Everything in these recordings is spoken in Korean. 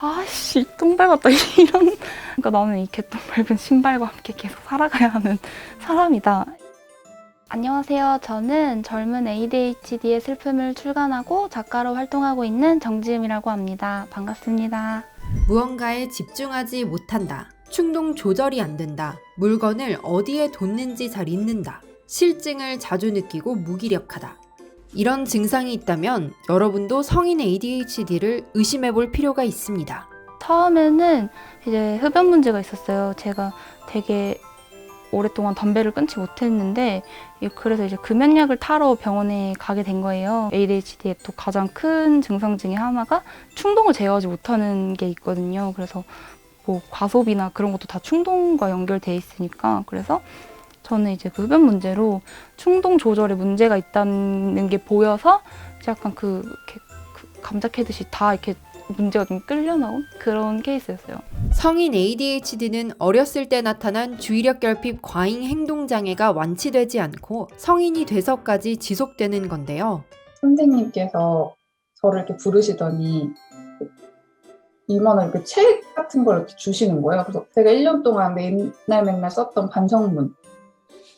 아씨, 똥 밟았다. 이런. 그러니까 나는 이 개똥 밟은 신발과 함께 계속 살아가야 하는 사람이다. 안녕하세요. 저는 젊은 ADHD의 슬픔을 출간하고 작가로 활동하고 있는 정지음이라고 합니다. 반갑습니다. 무언가에 집중하지 못한다. 충동 조절이 안 된다. 물건을 어디에 뒀는지 잘 잊는다. 실증을 자주 느끼고 무기력하다. 이런 증상이 있다면 여러분도 성인 ADHD를 의심해 볼 필요가 있습니다. 처음에는 이제 흡연 문제가 있었어요. 제가 되게 오랫동안 담배를 끊지 못했는데 그래서 이제 금연약을 타러 병원에 가게 된 거예요. ADHD의 또 가장 큰 증상 중에 하나가 충동을 제어하지 못하는 게 있거든요. 그래서 뭐 과소비나 그런 것도 다 충동과 연결돼 있으니까 그래서 저는 이제 그 흡연 문제로 충동 조절에 문제가 있다는 게 보여서 약간 이렇게 감자 캐듯이 다 이렇게 문제가 좀 끌려 나온 그런 케이스였어요. 성인 ADHD는 어렸을 때 나타난 주의력 결핍 과잉 행동 장애가 완치되지 않고 성인이 돼서까지 지속되는 건데요. 선생님께서 저를 이렇게 부르시더니 임원을 이렇게 책 같은 걸 이렇게 주시는 거예요. 그래서 제가 1년 동안 맨날 썼던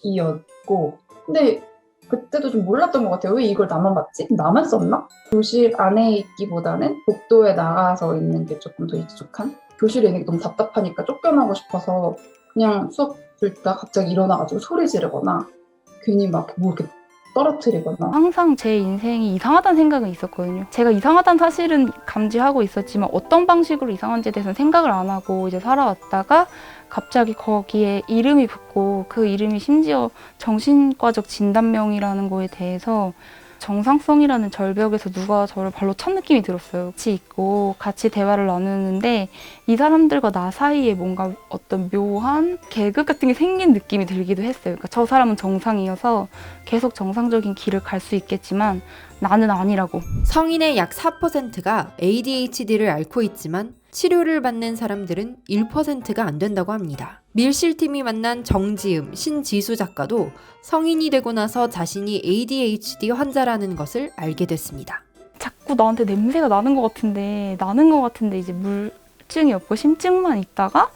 반성문이었고, 근데 그때도 좀 몰랐던 것 같아요. 왜 이걸 나만 봤지? 나만 썼나? 교실 안에 있기보다는 복도에 나가서 있는 게 조금 더 익숙한? 교실에 있는 게 너무 답답하니까 쫓겨나고 싶어서 그냥 수업 듣다 갑자기 일어나가지고 소리 지르거나 괜히 막 뭐 이렇게 떨어뜨리거나. 항상 제 인생이 이상하다는 생각은 있었거든요. 제가 이상하다는 사실은 감지하고 있었지만 어떤 방식으로 이상한지에 대해서는 생각을 안 하고 이제 살아왔다가 갑자기 거기에 이름이 붙고 그 이름이 심지어 정신과적 진단명이라는 거에 대해서 정상성이라는 절벽에서 누가 저를 발로 찬 느낌이 들었어요. 같이 있고 같이 대화를 나누는데 이 사람들과 나 사이에 뭔가 어떤 묘한 계급 같은 게 생긴 느낌이 들기도 했어요. 그러니까 저 사람은 정상이어서 계속 정상적인 길을 갈 수 있겠지만 나는 아니라고. 성인의 약 4%가 ADHD를 앓고 있지만 치료를 받는 사람들은 1%가 안 된다고 합니다. 밀실팀이 만난 정지음, 신지수 작가도 성인이 되고 나서 자신이 ADHD 환자라는 것을 알게 됐습니다. 자꾸 나한테 냄새가 나는 것 같은데 이제 물증이 없고 심증만 있다가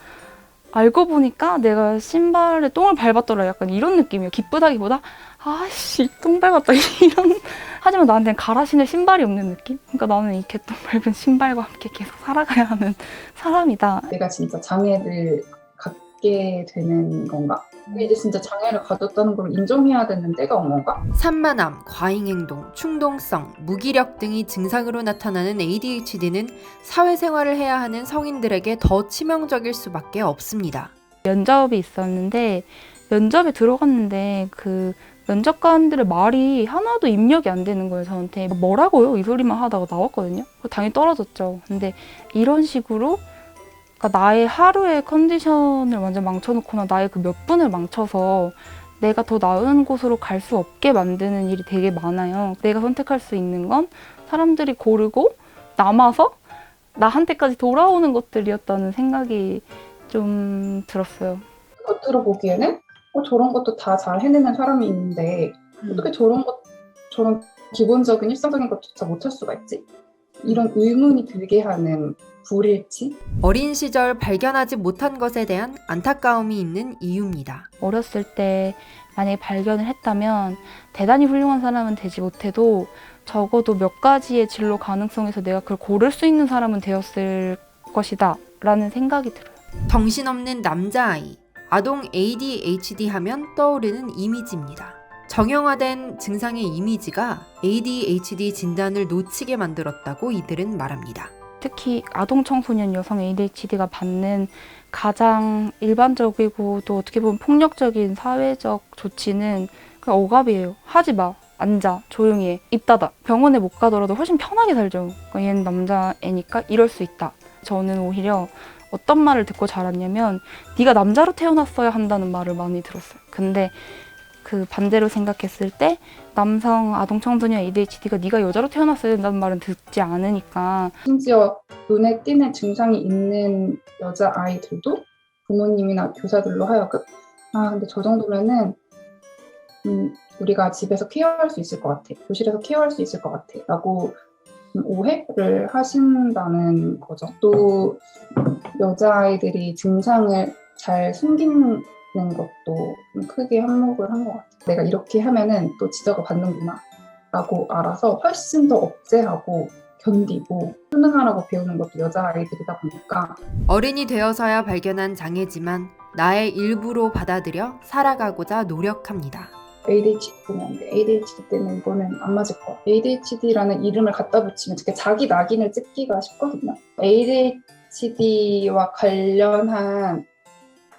알고 보니까 내가 신발에 똥을 밟았더라. 약간 이런 느낌이에요. 기쁘다기보다 아씨, 똥 밟았다. 이런. 하지만 나한테는 갈아 신을 신발이 없는 느낌? 그러니까 나는 이 개똥 밟은 신발과 함께 계속 살아가야 하는 사람이다. 내가 진짜 장애를 갖게 되는 건가? 이제 진짜 장애를 가졌다는 걸 인정해야 되는 때가 온 건가? 산만함, 과잉행동, 충동성, 무기력 등이 증상으로 나타나는 ADHD는 사회생활을 해야 하는 성인들에게 더 치명적일 수밖에 없습니다. 면접이 있었는데 면접에 들어갔는데 그 면접관들의 말이 하나도 입력이 안 되는 거예요. 저한테 뭐라고요? 이 소리만 하다가 나왔거든요. 당연히 떨어졌죠. 근데 이런 식으로 그러니까 나의 하루의 컨디션을 완전 망쳐놓거나 나의 그 몇 분을 망쳐서 내가 더 나은 곳으로 갈 수 없게 만드는 일이 되게 많아요. 내가 선택할 수 있는 건 사람들이 고르고 남아서 나한테까지 돌아오는 것들이었다는 생각이 좀 들었어요. 겉으로 보기에는 저런 것도 다 잘 해내는 사람이 있는데 어떻게 저런 기본적인 일상적인 것조차 못할 수가 있지? 이런 의문이 들게 하는 불일치? 어린 시절 발견하지 못한 것에 대한 안타까움이 있는 이유입니다. 어렸을 때 만약에 발견을 했다면 대단히 훌륭한 사람은 되지 못해도 적어도 몇 가지의 진로 가능성에서 내가 그걸 고를 수 있는 사람은 되었을 것이다 라는 생각이 들어요. 정신없는 남자아이, 아동 ADHD 하면 떠오르는 이미지입니다. 정형화된 증상의 이미지가 ADHD 진단을 놓치게 만들었다고 이들은 말합니다. 특히 아동 청소년 여성 ADHD가 받는 가장 일반적이고 또 어떻게 보면 폭력적인 사회적 조치는 그냥 억압이에요. 하지 마. 앉아. 조용히 해. 입 닫아. 병원에 못 가더라도 훨씬 편하게 살죠. 그러니까 얘는 남자애니까 이럴 수 있다. 저는 오히려 어떤 말을 듣고 자랐냐면 네가 남자로 태어났어야 한다는 말을 많이 들었어요. 근데 그 반대로 생각했을 때 남성 아동 청소년 ADHD가 네가 여자로 태어났어야 된다는 말은 듣지 않으니까 심지어 눈에 띄는 증상이 있는 여자아이들도 부모님이나 교사들로 하여금 근데 저 정도면은 우리가 집에서 케어할 수 있을 것 같아. 교실에서 케어할 수 있을 것 같아. 라고 좀 오해를 하신다는 거죠. 또 여자아이들이 증상을 잘 숨기는 것도 좀 크게 한몫을 한 것 같아요. 내가 이렇게 하면은 또 지적을 받는구나 라고 알아서 훨씬 더 억제하고 견디고 순응하라고 배우는 것도 여자아이들이다 보니까 어른이 되어서야 발견한 장애지만 나의 일부로 받아들여 살아가고자 노력합니다. ADHD 때문에 안 돼. ADHD 때문에 이거는 안 맞을 거야. ADHD라는 이름을 갖다 붙이면 되게 자기 낙인을 찍기가 쉽거든요. ADHD와 관련한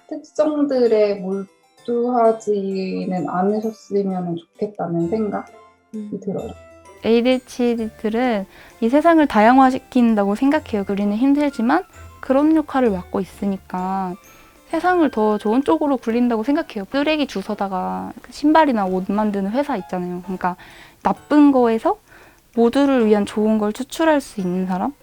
특성들에 몰두하지는 않으셨으면 좋겠다는 생각이 들어요. ADHD들은 이 세상을 다양화시킨다고 생각해요. 우리는 힘들지만 그런 역할을 맡고 있으니까 세상을 더 좋은 쪽으로 굴린다고 생각해요. 쓰레기 주워다가 신발이나 옷 만드는 회사 있잖아요. 그러니까 나쁜 거에서 모두를 위한 좋은 걸 추출할 수 있는 사람?